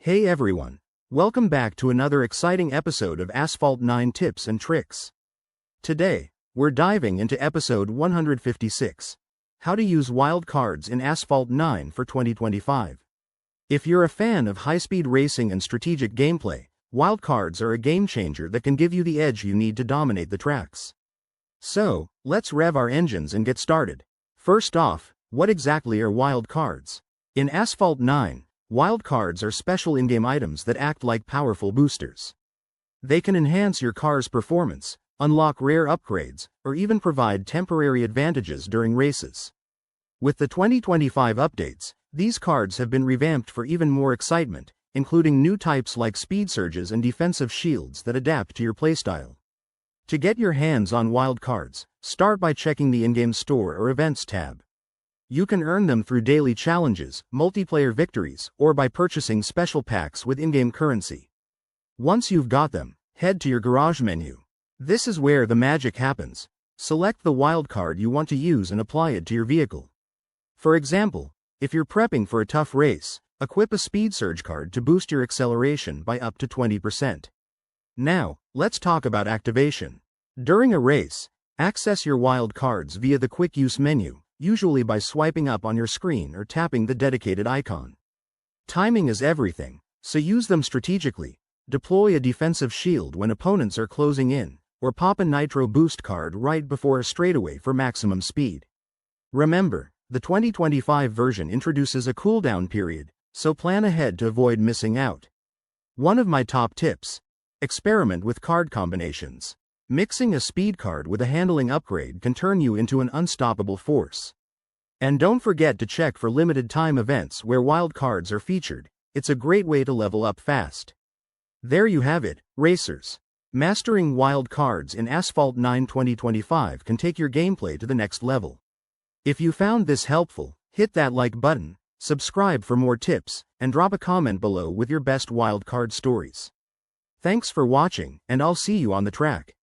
Hey everyone! Welcome back to another exciting episode of Asphalt 9 Tips and Tricks. Today, we're diving into episode 156, How to Use Wild Cards in Asphalt 9 for 2025. If you're a fan of high-speed racing and strategic gameplay, wild cards are a game-changer that can give you the edge you need to dominate the tracks. So, let's rev our engines and get started. First off, what exactly are wild cards? In Asphalt 9, wild cards are special in-game items that act like powerful boosters. They can enhance your car's performance, unlock rare upgrades, or even provide temporary advantages during races. With the 2025 updates, these cards have been revamped for even more excitement, including new types like speed surges and defensive shields that adapt to your playstyle. To get your hands on wild cards, start by checking the in-game store or events tab. You can earn them through daily challenges, multiplayer victories, or by purchasing special packs with in-game currency. Once you've got them, head to your garage menu. This is where the magic happens. Select the wild card you want to use and apply it to your vehicle. For example, if you're prepping for a tough race, equip a speed surge card to boost your acceleration by up to 20%. Now, let's talk about activation. During a race, access your wild cards via the quick use menu, usually by swiping up on your screen or tapping the dedicated icon. Timing is everything, so use them strategically. Deploy a defensive shield when opponents are closing in, or pop a nitro boost card right before a straightaway for maximum speed. Remember, the 2025 version introduces a cooldown period, so plan ahead to avoid missing out. One of my top tips: experiment with card combinations. Mixing a speed card with a handling upgrade can turn you into an unstoppable force. And don't forget to check for limited time events where wild cards are featured. It's a great way to level up fast. There you have it, racers. Mastering wild cards in Asphalt 9 2025 can take your gameplay to the next level. If you found this helpful, hit that like button, subscribe for more tips, and drop a comment below with your best wild card stories. Thanks for watching, and I'll see you on the track.